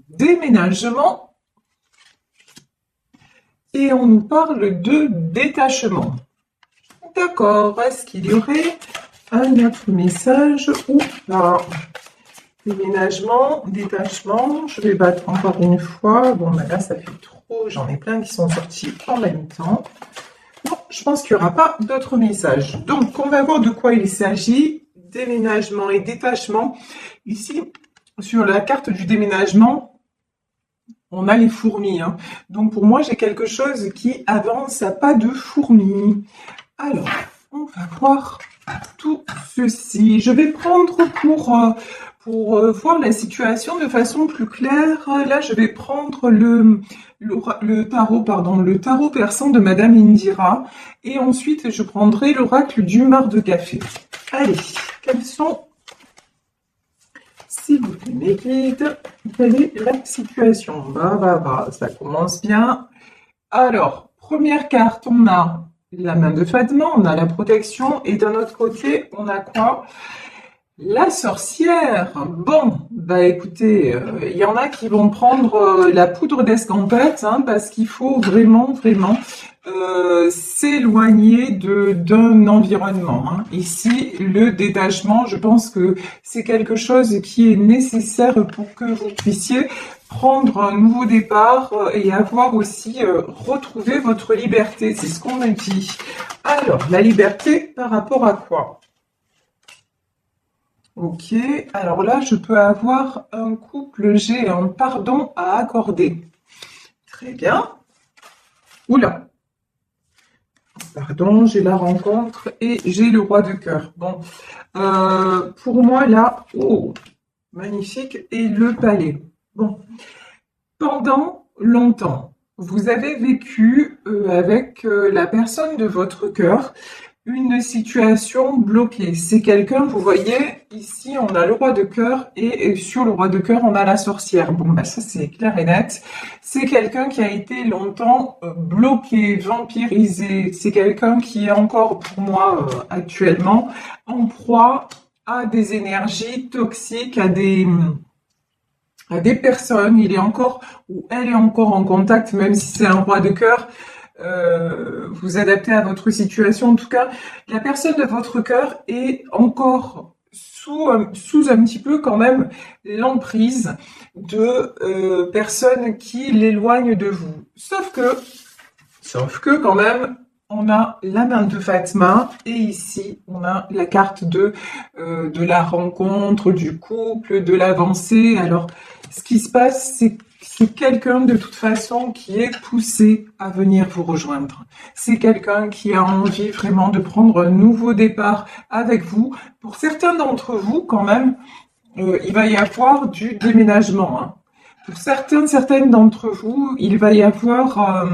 déménagement et on nous parle de détachement. D'accord, est-ce qu'il y aurait un autre message ou pas? Déménagement, détachement, je vais battre encore une fois. Bon, ben là, ça fait trop, j'en ai plein qui sont sortis en même temps. Non, je pense qu'il n'y aura pas d'autres messages. Donc, on va voir de quoi il s'agit. Déménagement et détachement. Ici, sur la carte du déménagement, on a les fourmis. Hein. Donc, pour moi, j'ai quelque chose qui avance à pas de fourmis. Alors, on va voir tout ceci. Je vais prendre pour voir la situation de façon plus claire. Là, je vais prendre le tarot persan de Madame Indira. Et ensuite, je prendrai l'oracle du mar de café. Allez, quels sont, s'il vous plaît, mes guides, quelle est la situation? Ça commence bien. Alors, première carte, on a la main de Fatma, on a la protection, et d'un autre côté, on a quoi? La sorcière. Bon, bah écoutez, il y en a qui vont prendre la poudre d'escampette, hein, parce qu'il faut vraiment s'éloigner d'un environnement. Hein. Ici, le détachement, je pense que c'est quelque chose qui est nécessaire pour que vous puissiez prendre un nouveau départ et avoir aussi retrouvé votre liberté. C'est ce qu'on me dit. Alors, la liberté par rapport à quoi? Ok, alors là, je peux avoir un couple, j'ai un pardon à accorder. Très bien. Oula. Pardon, j'ai la rencontre et j'ai le roi de cœur. Bon, pour moi, là, oh, magnifique, et le palais. Bon, pendant longtemps, vous avez vécu avec la personne de votre cœur une situation bloquée. C'est quelqu'un, vous voyez, ici on a le roi de cœur et sur le roi de cœur on a la sorcière. Bon, bah ça c'est clair et net. C'est quelqu'un qui a été longtemps bloqué, vampirisé. C'est quelqu'un qui est encore pour moi actuellement en proie à des énergies toxiques, à des personnes. Il est encore ou elle est encore en contact, même si c'est un roi de cœur. Vous adaptez à votre situation. En tout cas, la personne de votre cœur est encore sous un petit peu quand même l'emprise de personnes qui l'éloignent de vous. Sauf que quand même, on a la main de Fatma et ici, on a la carte de la rencontre, du couple, de l'avancée. Alors, ce qui se passe, c'est quelqu'un de toute façon qui est poussé à venir vous rejoindre. C'est quelqu'un qui a envie vraiment de prendre un nouveau départ avec vous. Pour certains d'entre vous, quand même, il va y avoir du déménagement. Hein. Pour certaines d'entre vous, il va y avoir...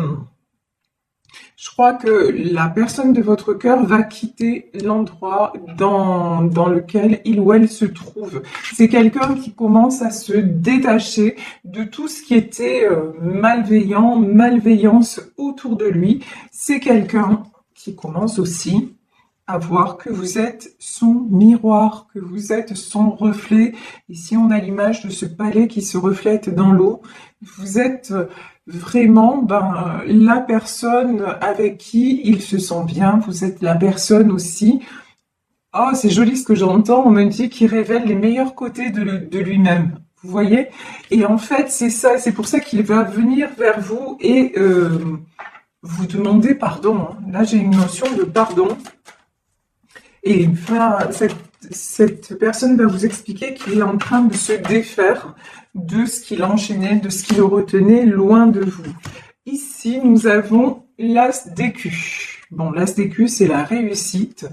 je crois que la personne de votre cœur va quitter l'endroit dans lequel il ou elle se trouve. C'est quelqu'un qui commence à se détacher de tout ce qui était malveillance autour de lui. C'est quelqu'un qui commence aussi à voir que vous êtes son miroir, que vous êtes son reflet. Ici, on a l'image de ce palais qui se reflète dans l'eau. Vous êtes vraiment la personne avec qui il se sent bien. Vous êtes la personne aussi. Oh, c'est joli ce que j'entends. On me dit qu'il révèle les meilleurs côtés de lui-même. Vous voyez? Et en fait, c'est ça. C'est pour ça qu'il va venir vers vous et vous demander pardon. Là, j'ai une notion de pardon. Et cette personne va vous expliquer qu'il est en train de se défaire de ce qui l'enchaînait, de ce qui le retenait loin de vous. Ici, nous avons l'as d'écus. Bon, l'as d'écus, c'est la réussite.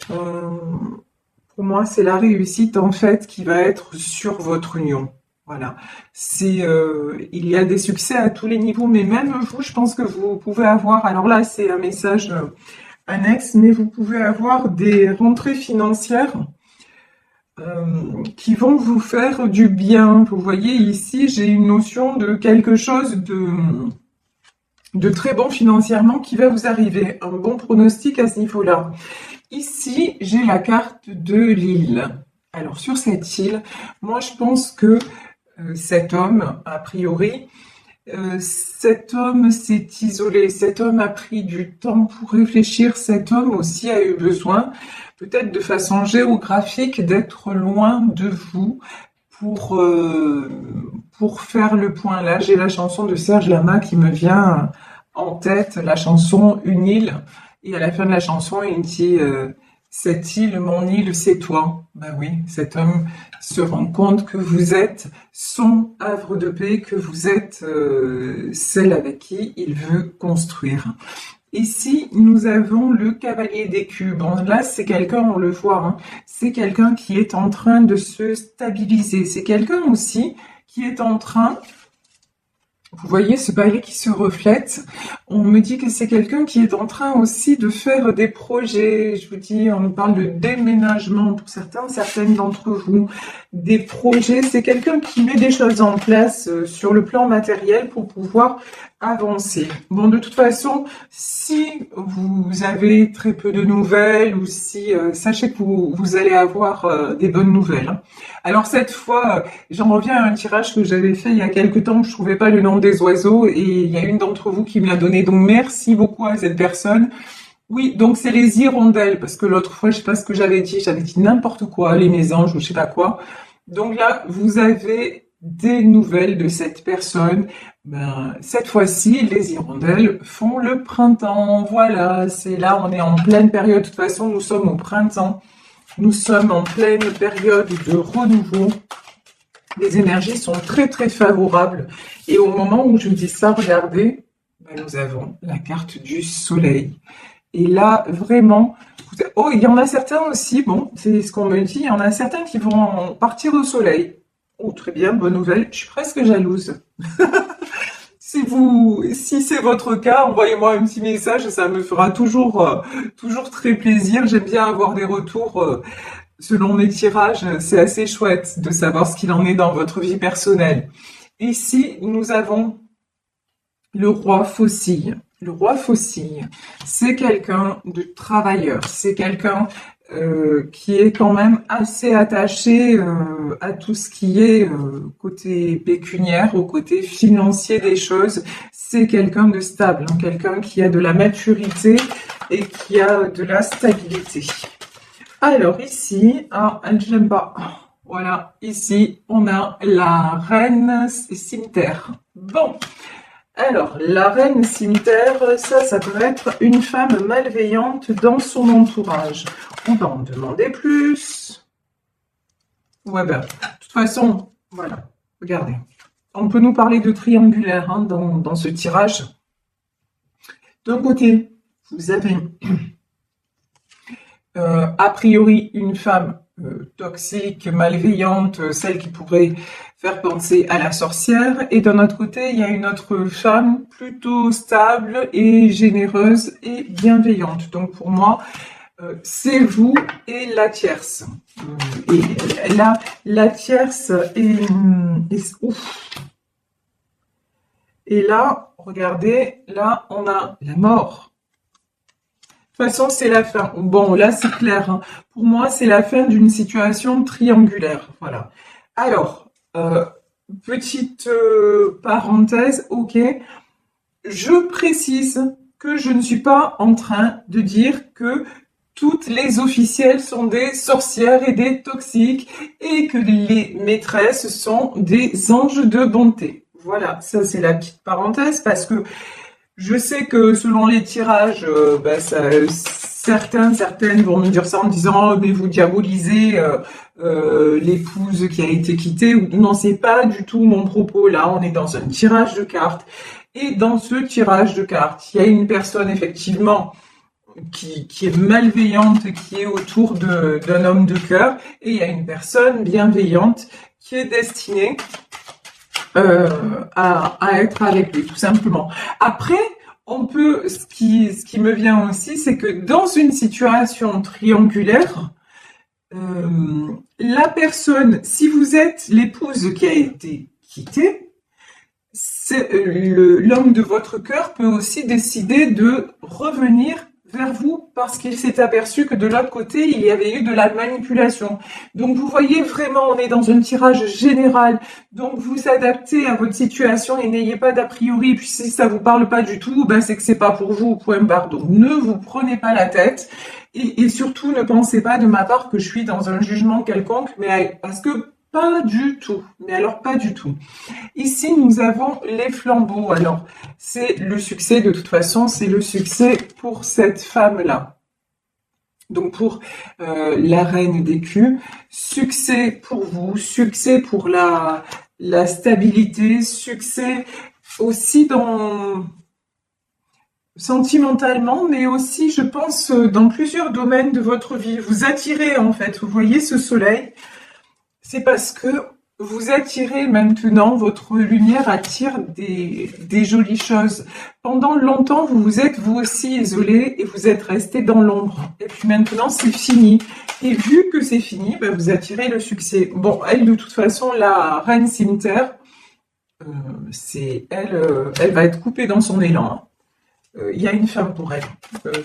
Pour moi, c'est la réussite, en fait, qui va être sur votre union. Voilà. Il y a des succès à tous les niveaux, mais même vous, je pense que vous pouvez avoir... Alors là, c'est un message... annexe, mais vous pouvez avoir des rentrées financières qui vont vous faire du bien. Vous voyez ici, j'ai une notion de quelque chose de très bon financièrement qui va vous arriver. Un bon pronostic à ce niveau-là. Ici, j'ai la carte de l'île. Alors sur cette île, moi je pense que cet homme, a priori. Cet homme s'est isolé, cet homme a pris du temps pour réfléchir, cet homme aussi a eu besoin, peut-être de façon géographique, d'être loin de vous pour, euh, pour faire le point. Là, j'ai la chanson de Serge Lama qui me vient en tête, la chanson Une île, et à la fin de la chanson, il dit cette île, mon île, c'est toi. Ben oui, cet homme se rend compte que vous êtes son havre de paix, que vous êtes celle avec qui il veut construire. Ici, nous avons le cavalier d'écus. Bon, là, c'est quelqu'un, on le voit, hein, c'est quelqu'un qui est en train de se stabiliser. C'est quelqu'un aussi qui est en train, vous voyez ce balai qui se reflète. On me dit que c'est quelqu'un qui est en train aussi de faire des projets. Je vous dis, on parle de déménagement pour certains, certaines d'entre vous. Des projets, c'est quelqu'un qui met des choses en place sur le plan matériel pour pouvoir avancer. Bon, de toute façon, si vous avez très peu de nouvelles ou si, sachez que vous allez avoir des bonnes nouvelles, hein. Alors cette fois, j'en reviens à un tirage que j'avais fait il y a quelque temps, je trouvais pas le nom des oiseaux et il y a une d'entre vous qui me l'a donné, donc merci beaucoup à cette personne. Oui, donc c'est les hirondelles, parce que l'autre fois, je sais pas ce que j'avais dit n'importe quoi, les mésanges ou je sais pas quoi. Donc là, vous avez des nouvelles de cette personne. Ben, cette fois-ci, les hirondelles font le printemps. Voilà, c'est là, on est en pleine période. De toute façon, nous sommes au printemps. Nous sommes en pleine période de renouveau. Les énergies sont très très favorables. Et au moment où je dis ça, regardez, ben, nous avons la carte du soleil. Et là, vraiment, oh, il y en a certains aussi, bon, c'est ce qu'on me dit, il y en a certains qui vont partir au soleil. Oh, très bien, bonne nouvelle, je suis presque jalouse. Si c'est votre cas, envoyez-moi un petit message, ça me fera toujours très plaisir. J'aime bien avoir des retours selon mes tirages, c'est assez chouette de savoir ce qu'il en est dans votre vie personnelle. Ici, nous avons le roi faucille. Le roi faucille, c'est quelqu'un de travailleur, c'est quelqu'un qui est quand même assez attaché à tout ce qui est côté pécuniaire, au côté financier des choses. C'est quelqu'un de stable, hein, quelqu'un qui a de la maturité et qui a de la stabilité. Alors ici, je l'aime pas. Voilà, ici, on a la reine cimetière. Bon. Alors, la reine cimetière, ça peut être une femme malveillante dans son entourage. On va en demander plus. Ouais, ben, de toute façon, voilà, regardez. On peut nous parler de triangulaire hein, dans ce tirage. D'un côté, vous avez a priori une femme toxique, malveillante, celle qui pourrait faire penser à la sorcière. Et d'un autre côté, il y a une autre femme plutôt stable et généreuse et bienveillante. Donc pour moi, c'est vous et la tierce. Et là, la tierce est ouf. Et là, regardez, là, on a la mort. De toute façon, c'est la fin. Bon, là, c'est clair, hein. Pour moi, c'est la fin d'une situation triangulaire. Voilà. Alors, petite parenthèse, ok. Je précise que je ne suis pas en train de dire que toutes les officielles sont des sorcières et des toxiques et que les maîtresses sont des anges de bonté. Voilà, ça c'est la petite parenthèse parce que je sais que selon les tirages, certaines vont me dire ça en disant oh, mais vous diabolisez l'épouse qui a été quittée. Non, c'est pas du tout mon propos. Là, on est dans un tirage de cartes. Et dans ce tirage de cartes, il y a une personne effectivement qui est malveillante, qui est autour d'un homme de cœur, et il y a une personne bienveillante qui est destinée à être avec lui, tout simplement. Après, ce qui me vient aussi, c'est que dans une situation triangulaire, la personne, si vous êtes l'épouse qui a été quittée, l'homme de votre cœur peut aussi décider de revenir vers vous parce qu'il s'est aperçu que de l'autre côté, il y avait eu de la manipulation. Donc vous voyez vraiment, on est dans un tirage général. Donc vous adaptez à votre situation et n'ayez pas d'a priori. Et puis si ça vous parle pas du tout, ben c'est que c'est pas pour vous, point barre. Donc ne vous prenez pas la tête et surtout ne pensez pas de ma part que je suis dans un jugement quelconque, mais parce que pas du tout. Mais alors pas du tout. Ici, nous avons les flambeaux. Alors, c'est le succès, de toute façon, c'est le succès pour cette femme-là. Donc, pour la reine d'écus, succès pour vous, succès pour la stabilité, succès aussi sentimentalement, mais aussi, je pense, dans plusieurs domaines de votre vie. Vous attirez, en fait, vous voyez ce soleil, c'est parce que vous attirez maintenant, votre lumière attire des jolies choses. Pendant longtemps, vous vous êtes vous aussi isolé et vous êtes resté dans l'ombre. Et puis maintenant, c'est fini. Et vu que c'est fini, ben, vous attirez le succès. Bon, elle, de toute façon, la reine cimetière, elle va être coupée dans son élan. Il y a une fin pour elle.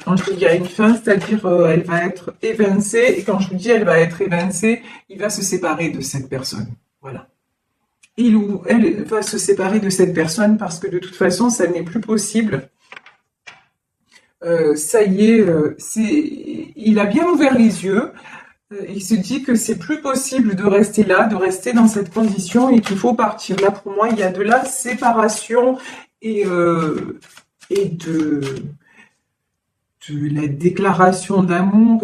Quand je dis il y a une fin, c'est-à-dire elle va être évincée. Et quand je vous dis elle va être évincée, il va se séparer de cette personne. Voilà. Il ou elle va se séparer de cette personne parce que de toute façon, ça n'est plus possible. Ça y est, il a bien ouvert les yeux. Il se dit que c'est plus possible de rester là, de rester dans cette condition et qu'il faut partir. Là, pour moi, il y a de la séparation et de la déclaration d'amour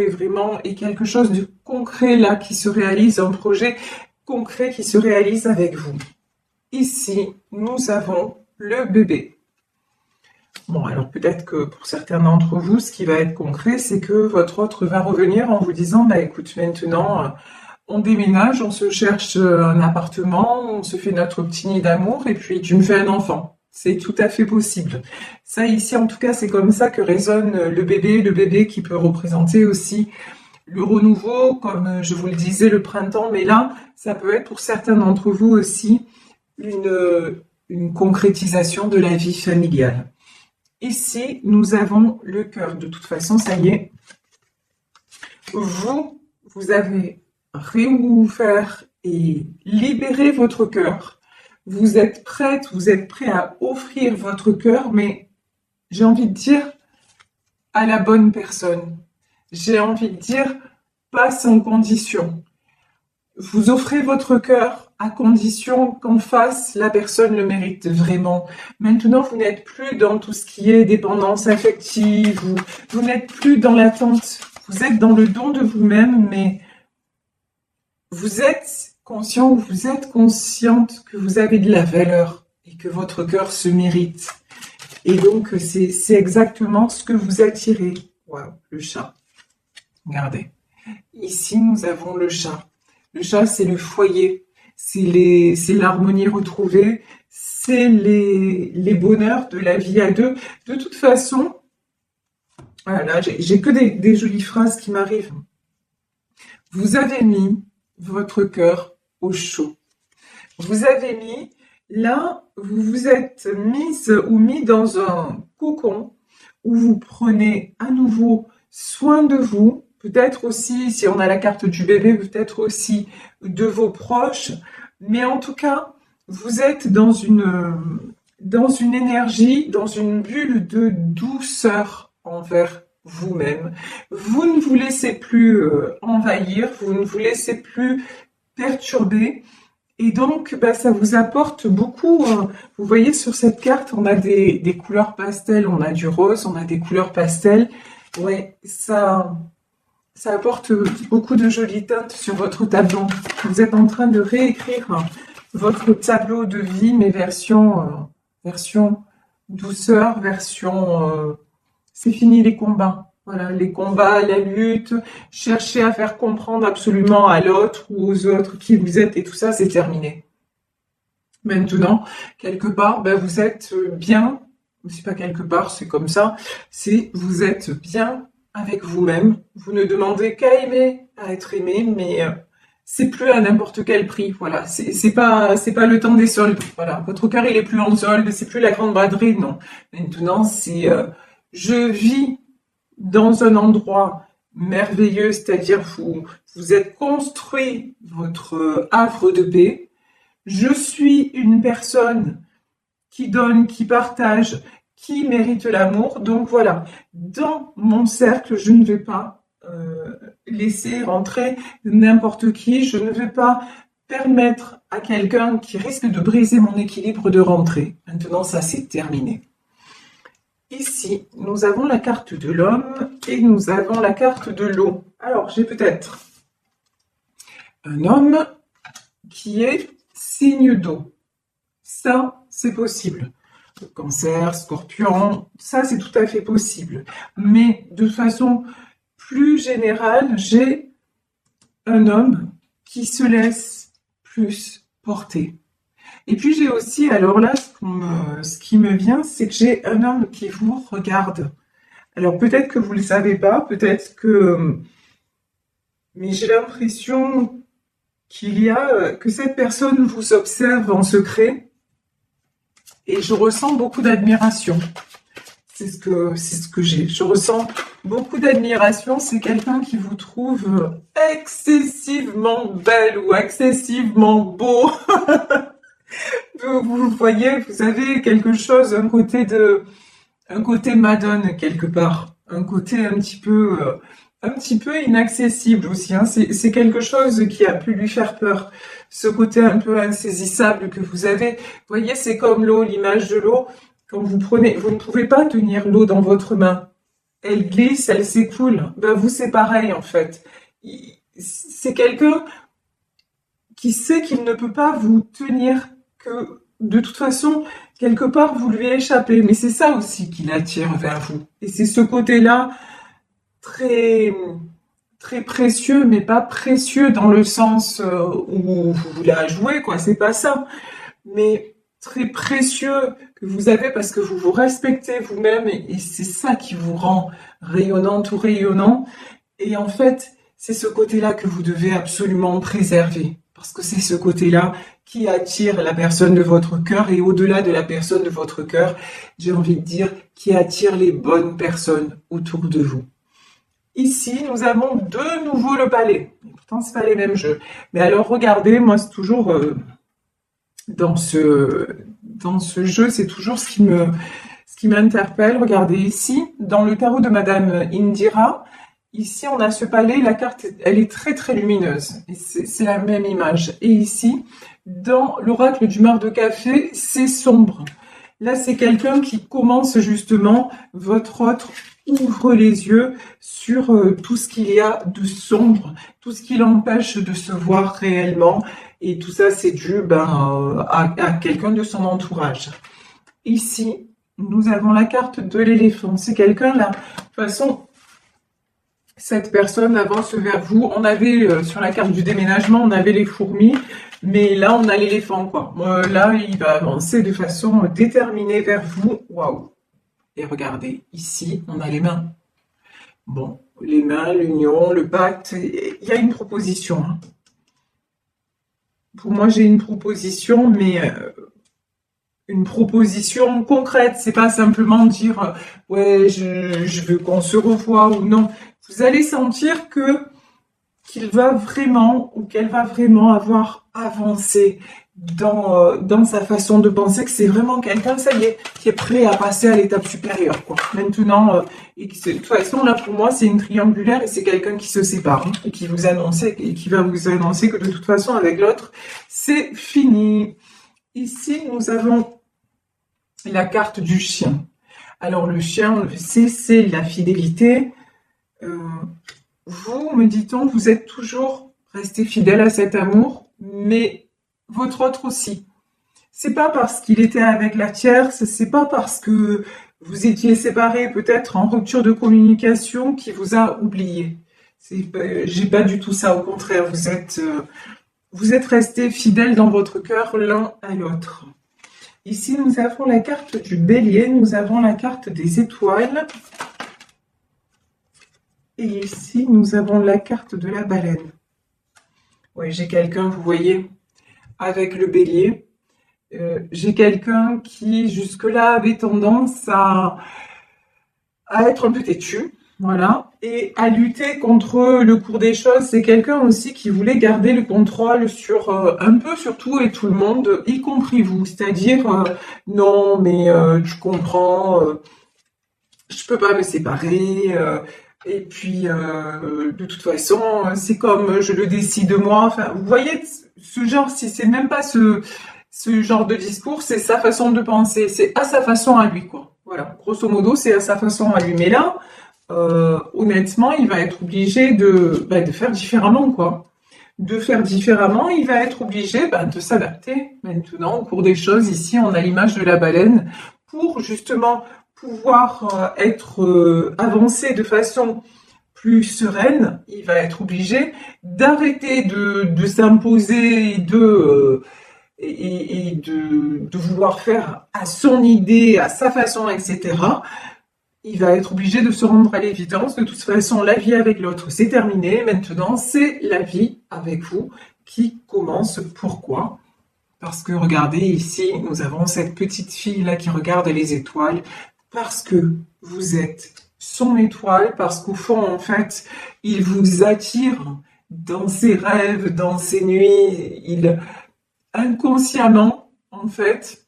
et quelque chose de concret là qui se réalise, un projet concret qui se réalise avec vous. Ici, nous avons le bébé. Bon, alors peut-être que pour certains d'entre vous, ce qui va être concret, c'est que votre autre va revenir en vous disant, bah écoute, maintenant, on déménage, on se cherche un appartement, on se fait notre petit nid d'amour et puis tu me fais un enfant. C'est tout à fait possible. Ça, ici, en tout cas, c'est comme ça que résonne le bébé qui peut représenter aussi le renouveau, comme je vous le disais, le printemps. Mais là, ça peut être pour certains d'entre vous aussi une concrétisation de la vie familiale. Ici, nous avons le cœur. De toute façon, ça y est. Vous avez réouvert et libéré votre cœur. Vous êtes prête, vous êtes prêt à offrir votre cœur, mais j'ai envie de dire à la bonne personne. J'ai envie de dire pas sans condition. Vous offrez votre cœur à condition qu'en face, la personne le mérite vraiment. Maintenant, vous n'êtes plus dans tout ce qui est dépendance affective, vous n'êtes plus dans l'attente. Vous êtes dans le don de vous-même, mais vous êtes conscient ou vous êtes consciente que vous avez de la valeur et que votre cœur se mérite. Et donc, c'est exactement ce que vous attirez. Waouh, le chat. Regardez. Ici, nous avons le chat. Le chat, c'est le foyer. C'est l'harmonie retrouvée. C'est les bonheurs de la vie à deux. De toute façon, voilà, j'ai que des jolies phrases qui m'arrivent. Vous avez mis votre cœur au chaud. Vous avez mis, là, vous vous êtes mise ou mis dans un cocon où vous prenez à nouveau soin de vous, peut-être aussi, si on a la carte du bébé, peut-être aussi de vos proches, mais en tout cas, vous êtes dans une énergie, dans une bulle de douceur envers vous-même. Vous ne vous laissez plus envahir, vous ne vous laissez plus perturber, et donc ça vous apporte beaucoup. Vous voyez sur cette carte, on a des couleurs pastel, on a du rose, on a des couleurs pastel. Ouais, ça apporte beaucoup de jolies teintes sur votre tableau. Vous êtes en train de réécrire votre tableau de vie, mais version douceur, c'est fini les combats. Voilà, les combats, la lutte, chercher à faire comprendre absolument à l'autre ou aux autres qui vous êtes et tout ça, c'est terminé. Maintenant, quelque part, vous êtes bien, c'est pas quelque part, c'est comme ça, vous êtes bien avec vous-même. Vous ne demandez qu'à aimer, à être aimé, mais c'est plus à n'importe quel prix. Voilà, c'est pas le temps des soldes. Voilà, votre cœur il est plus en solde, c'est plus la grande braderie, non. Maintenant, c'est je vis dans un endroit merveilleux, c'est-à-dire vous êtes construit votre havre de paix. Je suis une personne qui donne, qui partage, qui mérite l'amour. Donc voilà, dans mon cercle, je ne vais pas laisser rentrer n'importe qui. Je ne vais pas permettre à quelqu'un qui risque de briser mon équilibre de rentrer. Maintenant, ça c'est terminé. Ici, nous avons la carte de l'homme et nous avons la carte de l'eau. Alors, j'ai peut-être un homme qui est signe d'eau. Ça, c'est possible. Cancer, Scorpion, ça, c'est tout à fait possible. Mais de façon plus générale, j'ai un homme qui se laisse plus porter. Et puis j'ai aussi, alors là, ce qui me vient, c'est que j'ai un homme qui vous regarde. Alors peut-être que vous ne le savez pas, peut-être que... Mais j'ai l'impression que cette personne vous observe en secret et je ressens beaucoup d'admiration. C'est ce que j'ai. Je ressens beaucoup d'admiration. C'est quelqu'un qui vous trouve excessivement belle ou excessivement beau. Vous voyez, vous avez quelque chose, un côté Madone quelque part, un côté un petit peu inaccessible aussi. Hein. C'est quelque chose qui a pu lui faire peur. Ce côté un peu insaisissable que vous avez. Vous voyez, c'est comme l'eau, l'image de l'eau. Quand vous ne pouvez pas tenir l'eau dans votre main. Elle glisse, elle s'écoule. Ben vous, c'est pareil en fait. C'est quelqu'un qui sait qu'il ne peut pas vous tenir, que de toute façon, quelque part, vous lui échappez. Mais c'est ça aussi qui l'attire vers vous. Et c'est ce côté-là très, très précieux, mais pas précieux dans le sens où vous la jouez, quoi. C'est pas ça. Mais très précieux que vous avez parce que vous vous respectez vous-même et c'est ça qui vous rend rayonnante ou rayonnant. Et en fait, c'est ce côté-là que vous devez absolument préserver. Parce que c'est ce côté-là qui attire la personne de votre cœur et au-delà de la personne de votre cœur, j'ai envie de dire, qui attire les bonnes personnes autour de vous. Ici, nous avons de nouveau le palais. Pourtant, c'est pas les mêmes jeux. Mais alors, regardez, moi, c'est toujours... dans ce jeu, c'est toujours ce qui m'interpelle. Regardez ici, dans le tarot de Madame Indira, ici on a ce palais, la carte, elle est très très lumineuse. C'est la même image. Et ici, dans l'oracle du mar de café, c'est sombre. Là, c'est quelqu'un qui commence justement, votre autre ouvre les yeux sur tout ce qu'il y a de sombre, tout ce qui l'empêche de se voir réellement. Et tout ça, c'est dû à quelqu'un de son entourage. Ici, nous avons la carte de l'éléphant. C'est quelqu'un là. De toute façon, cette personne avance vers vous. On avait, sur la carte du déménagement, on avait les fourmis. Mais là, on a l'éléphant, quoi. Là, il va avancer de façon déterminée vers vous. Waouh! Et regardez, ici, on a les mains. Bon, les mains, l'union, le pacte. Il y a une proposition. Hein. Pour moi, j'ai une proposition, mais une proposition concrète. C'est pas simplement dire ouais, je veux qu'on se revoie ou non. Vous allez sentir qu'il va vraiment ou qu'elle va vraiment avoir avancé dans sa façon de penser, que c'est vraiment quelqu'un, ça y est, qui est prêt à passer à l'étape supérieure, quoi. Maintenant, et de toute façon, là, pour moi, c'est une triangulaire et c'est quelqu'un qui se sépare, hein, et qui va vous annoncer que de toute façon, avec l'autre, c'est fini. Ici, nous avons la carte du chien. Alors, le chien, on le sait, c'est la fidélité. Vous, me dit-on, vous êtes toujours resté fidèle à cet amour, mais votre autre aussi. C'est pas parce qu'il était avec la tierce, c'est pas parce que vous étiez séparés, peut-être en rupture de communication, qu'il vous a oublié. J'ai pas du tout ça, au contraire, vous êtes restés fidèles dans votre cœur l'un à l'autre. Ici, nous avons la carte du bélier, nous avons la carte des étoiles. Et ici, nous avons la carte de la baleine. Oui, j'ai quelqu'un, vous voyez, avec le bélier. J'ai quelqu'un qui, jusque-là, avait tendance à être un peu têtu. Voilà. Et à lutter contre le cours des choses, c'est quelqu'un aussi qui voulait garder le contrôle sur un peu sur tout et tout le monde, y compris vous. C'est-à-dire, non, mais tu comprends, je peux pas me séparer. Et puis, de toute façon, c'est comme je le décide moi. Enfin, vous voyez, ce genre, si c'est même pas ce genre de discours, c'est sa façon de penser. C'est à sa façon à lui, quoi. Voilà. Grosso modo, c'est à sa façon à lui. Mais là, honnêtement, il va être obligé de faire différemment, quoi. De faire différemment, il va être obligé de s'adapter. Maintenant, au cours des choses, ici, on a l'image de la baleine pour justement pouvoir être avancé de façon plus sereine. Il va être obligé d'arrêter de s'imposer et de vouloir faire à son idée, à sa façon, etc. Il va être obligé de se rendre à l'évidence. De toute façon, la vie avec l'autre, c'est terminé. Maintenant, c'est la vie avec vous qui commence. Pourquoi? Parce que regardez ici, nous avons cette petite fille là qui regarde les étoiles. Parce que vous êtes son étoile, parce qu'au fond, en fait, il vous attire dans ses rêves, dans ses nuits. Il, inconsciemment, en fait,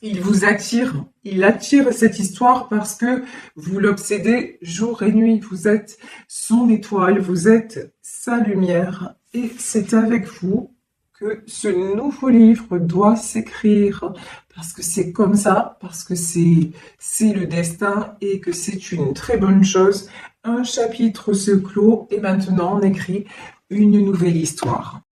il vous attire, il attire cette histoire parce que vous l'obsédez jour et nuit. Vous êtes son étoile, vous êtes sa lumière. Et c'est avec vous que ce nouveau livre doit s'écrire. Parce que c'est comme ça, parce que c'est le destin et que c'est une très bonne chose. Un chapitre se clôt et maintenant on écrit une nouvelle histoire.